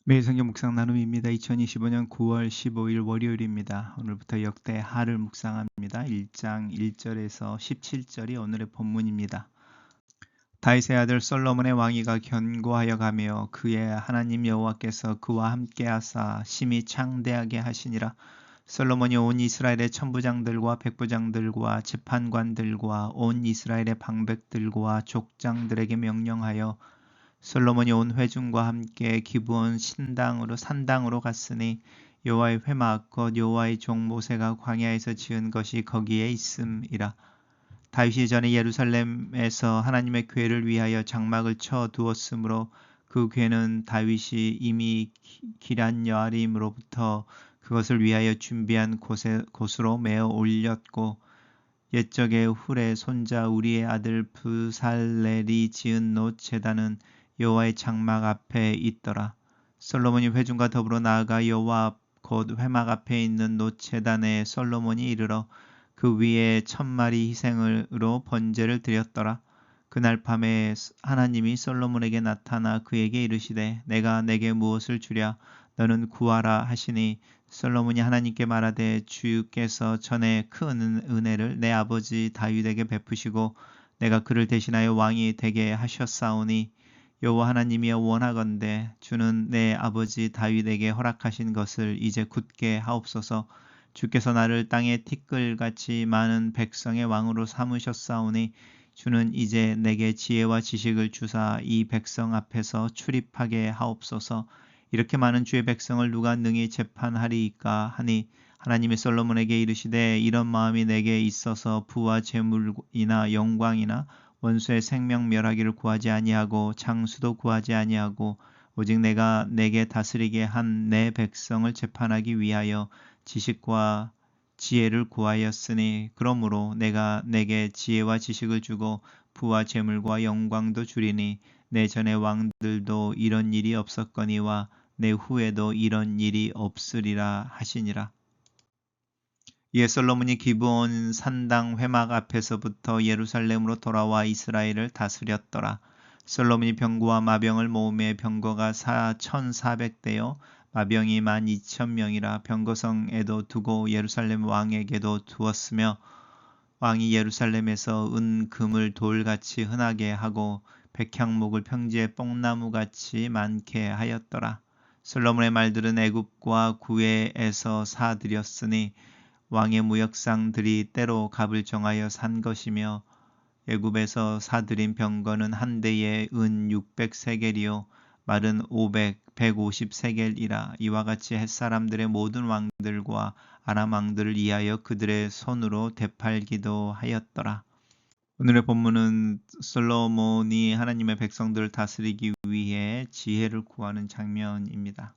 매일 성경 묵상 나눔입니다. 2025년 9월 15일 월요일입니다. 오늘부터 역대하를 묵상합니다. 1장 1절에서 17절이 오늘의 본문입니다. 다윗의 아들 솔로몬의 왕위가 견고하여 가며 그의 하나님 여호와께서 그와 함께 하사 심히 창대하게 하시니라. 솔로몬이 온 이스라엘의 천부장들과 백부장들과 재판관들과 온 이스라엘의 방백들과 족장들에게 명령하여 솔로몬이 온 회중과 함께 기브온 산당으로 갔으니 여호와의 회막 곧 여호와의 종 모세가 광야에서 지은 것이 거기에 있음이라. 다윗이 전에 예루살렘에서 하나님의 궤를 위하여 장막을 쳐 두었으므로 그 궤는 다윗이 이미 기럇 여아림으로부터 그것을 위하여 준비한 곳으로 메어 올렸고, 옛적에 훌의 손자 우리의 아들 브살렐이 지은 놋 제단은 여호와의 장막 앞에 있더라. 솔로몬이 회중과 더불어 나아가 여호와 앞 곧 회막 앞에 있는 놋 제단에 솔로몬이 이르러 그 위에 1000마리 희생으로 번제를 드렸더라. 그날 밤에 하나님이 솔로몬에게 나타나 그에게 이르시되 내가 내게 무엇을 주랴 너는 구하라 하시니, 솔로몬이 하나님께 말하되 주께서 전에 큰 은혜를 내 아버지 다윗에게 베푸시고 내가 그를 대신하여 왕이 되게 하셨사오니 여호와 하나님이여 원하건대 주는 내 아버지 다윗에게 허락하신 것을 이제 굳게 하옵소서. 주께서 나를 땅의 티끌같이 많은 백성의 왕으로 삼으셨사오니 주는 이제 내게 지혜와 지식을 주사 이 백성 앞에서 출입하게 하옵소서. 이렇게 많은 주의 백성을 누가 능히 재판하리이까 하니, 하나님이 솔로몬에게 이르시되 이런 마음이 내게 있어서 부와 재물이나 영광이나 원수의 생명 멸하기를 구하지 아니하고 장수도 구하지 아니하고 오직 내가 내게 다스리게 한 내 백성을 재판하기 위하여 지식과 지혜를 구하였으니, 그러므로 내가 내게 지혜와 지식을 주고 부와 재물과 영광도 주리니 내 전의 왕들도 이런 일이 없었거니와 내 후에도 이런 일이 없으리라 하시니라. 이에 솔로몬이 기브온 산당 회막 앞에서부터 예루살렘으로 돌아와 이스라엘을 다스렸더라. 솔로몬이 병거와 마병을 모으매 병거가 1400대요 마병이 12,000명이라 병거성에도 두고 예루살렘 왕에게도 두었으며, 왕이 예루살렘에서 은 금을 돌같이 흔하게 하고 백향목을 평지에 뽕나무같이 많게 하였더라. 솔로몬의 말들은 애굽과 구외에서 사들였으니 왕의 무역상들이 때로 값을 정하여 산 것이며, 애굽에서 사들인 병거는 한 대에 은 600세겔이요 말은 150세겔이라. 이와 같이 햇사람들의 모든 왕들과 아람 왕들을 이하여 그들의 손으로 되팔기도 하였더라. 오늘의 본문은 솔로몬이 하나님의 백성들을 다스리기 위해 지혜를 구하는 장면입니다.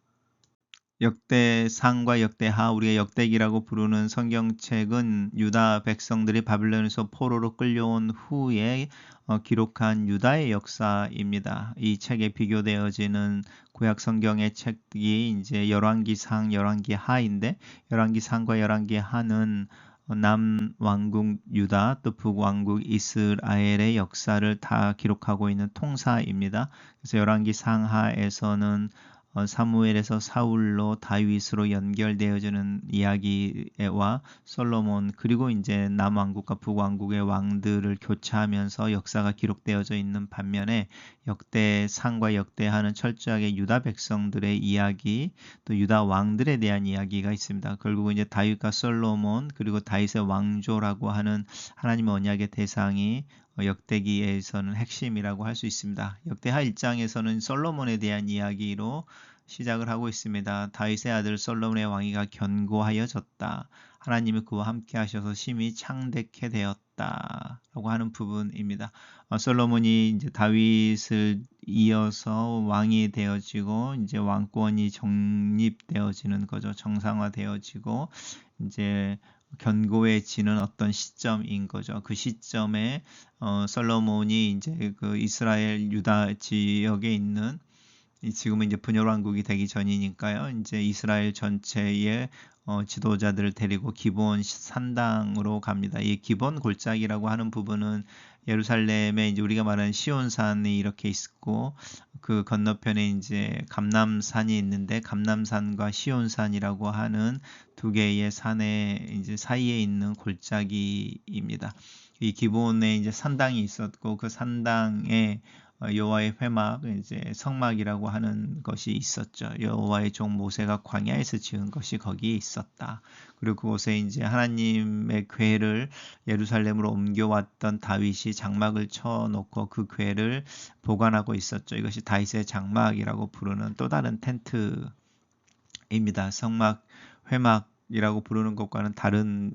역대상과 역대하, 우리가 역대기라고 부르는 성경책은 유다 백성들이 바빌론에서 포로로 끌려온 후에 기록한 유다의 역사입니다. 이 책에 비교되어지는 구약 성경의 책이 이제 열왕기상, 열왕기하인데, 열왕기상과 열왕기하는 남왕국 유다 또 북왕국 이스라엘의 역사를 다 기록하고 있는 통사입니다. 그래서 열왕기상하에서는 사무엘에서 사울로 다윗으로 연결되어지는 이야기와 솔로몬, 그리고 이제 남왕국과 북왕국의 왕들을 교차하면서 역사가 기록되어져 있는 반면에 역대상과 역대하는 철저하게 유다 백성들의 이야기, 또 유다 왕들에 대한 이야기가 있습니다. 결국은 이제 다윗과 솔로몬 그리고 다윗의 왕조라고 하는 하나님의 언약의 대상이 역대기에서는 핵심이라고 할 수 있습니다. 역대하 1장에서는 솔로몬에 대한 이야기로 시작을 하고 있습니다. 다윗의 아들 솔로몬의 왕위가 견고하여졌다. 하나님이 그와 함께 하셔서 심히 창대케 되었다. 라고 하는 부분입니다. 솔로몬이 이제 다윗을 이어서 왕이 되어지고 이제 왕권이 정립되어지는 거죠. 정상화되어지고 이제 견고해지는 어떤 시점인 거죠. 그 시점에 솔로몬이 이제 그 이스라엘 유다 지역에 있는 지금은 이제 분열 왕국이 되기 전이니까요. 이제 이스라엘 전체의 지도자들을 데리고 기본 산당으로 갑니다. 이 기본 골짜기라고 하는 부분은 예루살렘에 이제 우리가 말하는 시온산이 이렇게 있고 그 건너편에 이제 감람산이 있는데 감람산과 시온산이라고 하는 두 개의 산의 이제 사이에 있는 골짜기입니다. 이 기본에 이제 산당이 있었고 그 산당에 여호와의 회막, 이제 성막이라고 하는 것이 있었죠. 여호와의 종 모세가 광야에서 지은 것이 거기에 있었다. 그리고 그곳에 이제 하나님의 궤를 예루살렘으로 옮겨왔던 다윗이 장막을 쳐놓고 그 궤를 보관하고 있었죠. 이것이 다윗의 장막이라고 부르는 또 다른 텐트입니다. 성막, 회막이라고 부르는 것과는 다른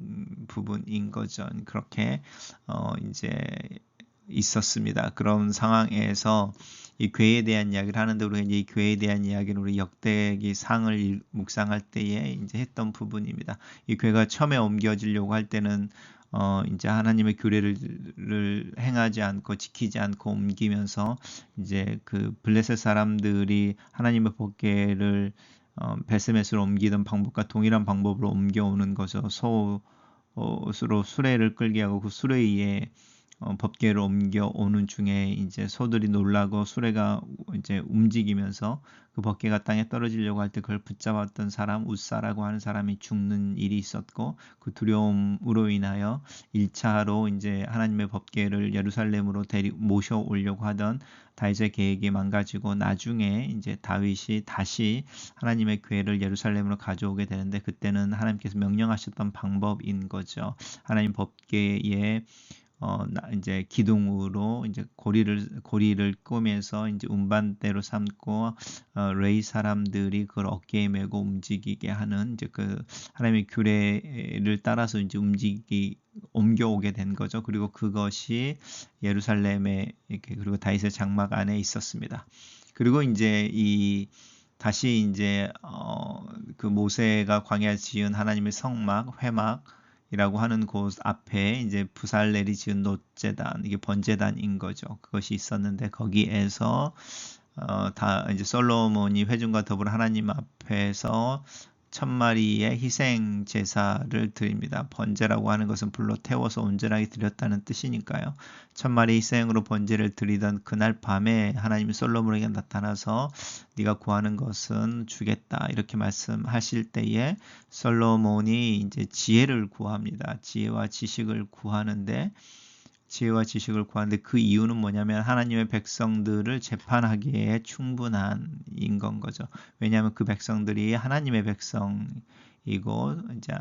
부분인 거죠. 그렇게 이제 있었습니다. 그런 상황에서 이 궤에 대한 이야기를 하는데 우리가 이제 이 궤에 대한 이야기는 우리 역대기 상을 묵상할 때에 이제 했던 부분입니다. 이 궤가 처음에 옮겨지려고 할 때는 이제 하나님의 규례를 행하지 않고 지키지 않고 옮기면서 이제 그 블레셋 사람들이 하나님의 법궤를 베스메스로 옮기던 방법과 동일한 방법으로 옮겨오는 거죠. 소로 수레를 끌게 하고 그 수레 위에 법궤를 옮겨오는 중에 이제 소들이 놀라고 수레가 이제 움직이면서 그 법궤가 땅에 떨어지려고 할 때 그걸 붙잡았던 사람 웃사라고 하는 사람이 죽는 일이 있었고 그 두려움으로 인하여 1차로 이제 하나님의 법궤를 예루살렘으로 모셔오려고 하던 다윗의 계획이 망가지고 나중에 이제 다윗이 다시 하나님의 궤를 예루살렘으로 가져오게 되는데 그때는 하나님께서 명령하셨던 방법인 거죠. 하나님 법궤에 이제 기둥으로 이제 고리를 꿰면서 이제 운반대로 삼고 레위 사람들이 그걸 어깨에 메고 움직이게 하는 이제 그 하나님의 규례를 따라서 이제 옮겨오게 된 거죠. 그리고 그것이 예루살렘에 이렇게 그리고 다윗의 장막 안에 있었습니다. 그리고 이제 다시 이제 그 모세가 광야에 지은 하나님의 성막, 회막 이라고 하는 곳 앞에 이제 부살렐이 지은 놋제단, 이게 번제단인 거죠. 그것이 있었는데 거기에서 다 이제 솔로몬이 회중과 더불어 하나님 앞에서 1000마리의 희생 제사를 드립니다. 번제라고 하는 것은 불로 태워서 온전하게 드렸다는 뜻이니까요. 1000마리 희생으로 번제를 드리던 그날 밤에 하나님이 솔로몬에게 나타나서 네가 구하는 것은 주겠다 이렇게 말씀하실 때에 솔로몬이 이제 지혜를 구합니다. 지혜와 지식을 구하는데 그 이유는 뭐냐면 하나님의 백성들을 재판하기에 충분한인 건 거죠. 왜냐하면 그 백성들이 하나님의 백성이고 이제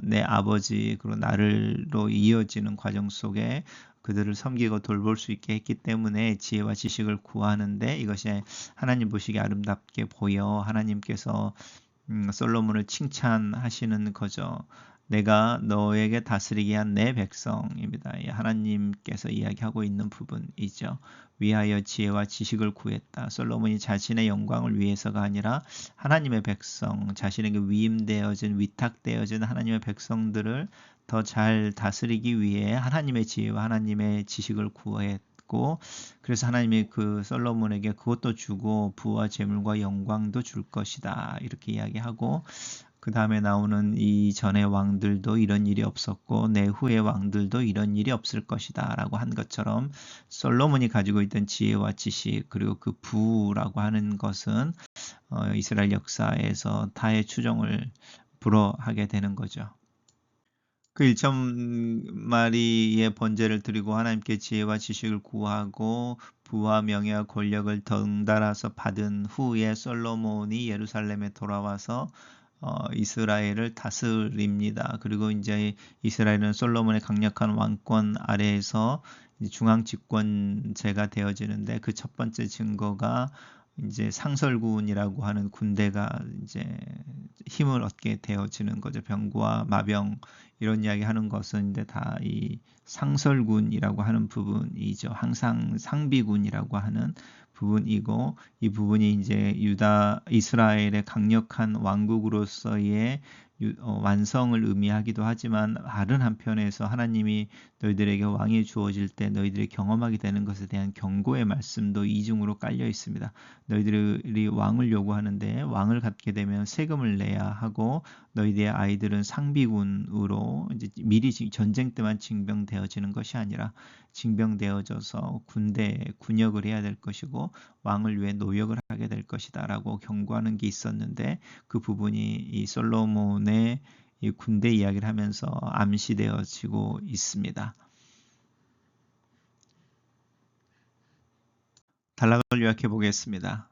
내 아버지 그리고 나를로 이어지는 과정 속에 그들을 섬기고 돌볼 수 있게 했기 때문에 지혜와 지식을 구하는데 이것이 하나님 보시기에 아름답게 보여 하나님께서 솔로몬을 칭찬하시는 거죠. 내가 너에게 다스리게 한 내 백성입니다. 하나님께서 이야기하고 있는 부분이죠. 위하여 지혜와 지식을 구했다. 솔로몬이 자신의 영광을 위해서가 아니라 하나님의 백성, 자신에게 위탁되어진 하나님의 백성들을 더 잘 다스리기 위해 하나님의 지혜와 하나님의 지식을 구했고 그래서 하나님이 그 솔로몬에게 그것도 주고 부와 재물과 영광도 줄 것이다. 이렇게 이야기하고 그 다음에 나오는 이전의 왕들도 이런 일이 없었고 내 후의 왕들도 이런 일이 없을 것이다 라고 한 것처럼 솔로몬이 가지고 있던 지혜와 지식 그리고 그 부라고 하는 것은 이스라엘 역사에서 타의 추종을 불허하게 되는 거죠. 그 1,000마리의 번제를 드리고 하나님께 지혜와 지식을 구하고 부와 명예와 권력을 덩달아서 받은 후에 솔로몬이 예루살렘에 돌아와서 이스라엘을 다스립니다. 그리고 이제 이스라엘은 솔로몬의 강력한 왕권 아래에서 중앙 집권제가 되어지는데 그 첫 번째 증거가 이제 상설군이라고 하는 군대가 이제 힘을 얻게 되어지는 거죠. 병과 마병 이런 이야기 하는 것은 이제 다 이 상설군이라고 하는 부분이죠. 항상 상비군이라고 하는 부분이고 이 부분이 이제 이스라엘의 강력한 왕국으로서의 완성을 의미하기도 하지만 다른 한편에서 하나님이 너희들에게 왕이 주어질 때 너희들이 경험하게 되는 것에 대한 경고의 말씀도 이중으로 깔려 있습니다. 너희들이 왕을 요구하는데 왕을 갖게 되면 세금을 내야 하고 너희들의 아이들은 상비군으로 이제 미리 전쟁 때만 징병되어지는 것이 아니라 징병되어져서 군역을 해야 될 것이고 왕을 위해 노역을 하게 될 것이다라고 경고하는 게 있었는데 그 부분이 이 솔로몬의 이 군대 이야기를 하면서 암시되어지고 있습니다. 단락을 요약해 보겠습니다.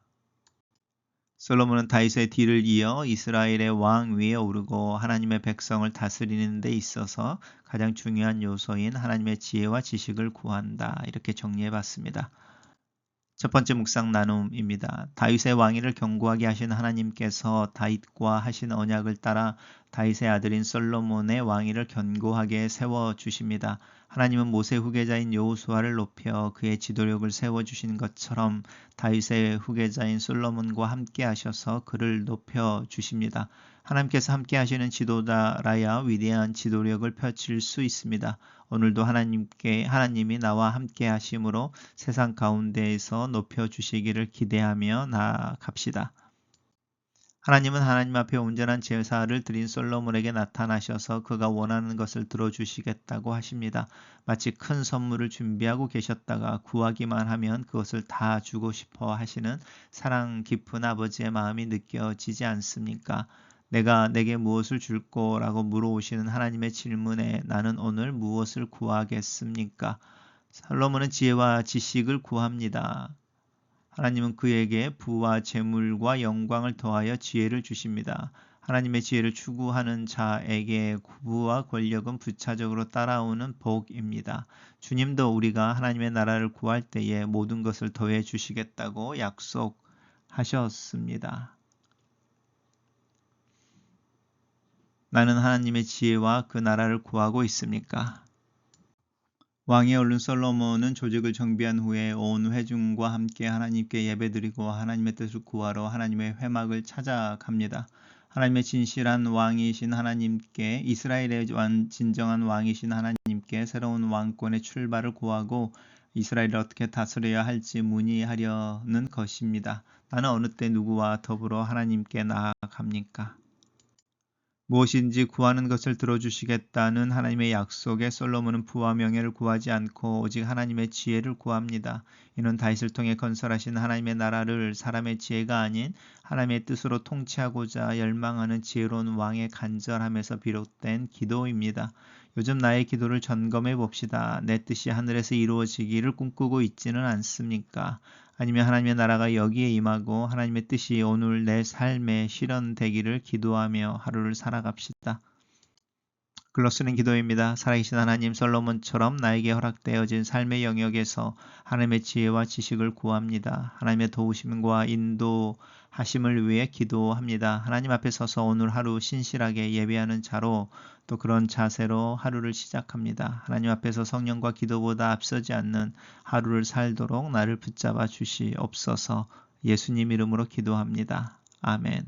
솔로몬은 다윗의 뒤를 이어 이스라엘의 왕 위에 오르고 하나님의 백성을 다스리는 데 있어서 가장 중요한 요소인 하나님의 지혜와 지식을 구한다. 이렇게 정리해 봤습니다. 첫 번째 묵상 나눔입니다. 다윗의 왕위를 견고하게 하신 하나님께서 다윗과 하신 언약을 따라 다윗의 아들인 솔로몬의 왕위를 견고하게 세워주십니다. 하나님은 모세 후계자인 여호수아를 높여 그의 지도력을 세워주신 것처럼 다윗의 후계자인 솔로몬과 함께 하셔서 그를 높여주십니다. 하나님께서 함께 하시는 지도자라야 위대한 지도력을 펼칠 수 있습니다. 오늘도 하나님이 나와 함께 하심으로 세상 가운데에서 높여주시기를 기대하며 나아갑시다. 하나님은 하나님 앞에 온전한 제사를 드린 솔로몬에게 나타나셔서 그가 원하는 것을 들어주시겠다고 하십니다. 마치 큰 선물을 준비하고 계셨다가 구하기만 하면 그것을 다 주고 싶어 하시는 사랑 깊은 아버지의 마음이 느껴지지 않습니까? 내가 내게 무엇을 줄 거라고 물어오시는 하나님의 질문에 나는 오늘 무엇을 구하겠습니까? 솔로몬은 지혜와 지식을 구합니다. 하나님은 그에게 부와 재물과 영광을 더하여 지혜를 주십니다. 하나님의 지혜를 추구하는 자에게 부와 권력은 부차적으로 따라오는 복입니다. 주님도 우리가 하나님의 나라를 구할 때에 모든 것을 더해 주시겠다고 약속하셨습니다. 나는 하나님의 지혜와 그 나라를 구하고 있습니까? 왕에 오른 솔로몬은 조직을 정비한 후에 온 회중과 함께 하나님께 예배드리고 하나님의 뜻을 구하러 하나님의 회막을 찾아갑니다. 하나님의 진실한 왕이신 하나님께 이스라엘의 진정한 왕이신 하나님께 새로운 왕권의 출발을 구하고 이스라엘을 어떻게 다스려야 할지 문의하려는 것입니다. 나는 어느 때 누구와 더불어 하나님께 나아갑니까? 무엇인지 구하는 것을 들어주시겠다는 하나님의 약속에 솔로몬은 부와 명예를 구하지 않고 오직 하나님의 지혜를 구합니다. 이는 다윗을 통해 건설하신 하나님의 나라를 사람의 지혜가 아닌 하나님의 뜻으로 통치하고자 열망하는 지혜로운 왕의 간절함에서 비롯된 기도입니다. 요즘 나의 기도를 점검해 봅시다. 내 뜻이 하늘에서 이루어지기를 꿈꾸고 있지는 않습니까? 아니면 하나님의 나라가 여기에 임하고 하나님의 뜻이 오늘 내 삶에 실현되기를 기도하며 하루를 살아갑시다. 글로 쓰는 기도입니다. 살아계신 하나님, 솔로몬처럼 나에게 허락되어진 삶의 영역에서 하나님의 지혜와 지식을 구합니다. 하나님의 도우심과 인도하심을 위해 기도합니다. 하나님 앞에 서서 오늘 하루 신실하게 예배하는 자로 또 그런 자세로 하루를 시작합니다. 하나님 앞에서 성령과 기도보다 앞서지 않는 하루를 살도록 나를 붙잡아 주시옵소서. 예수님 이름으로 기도합니다. 아멘.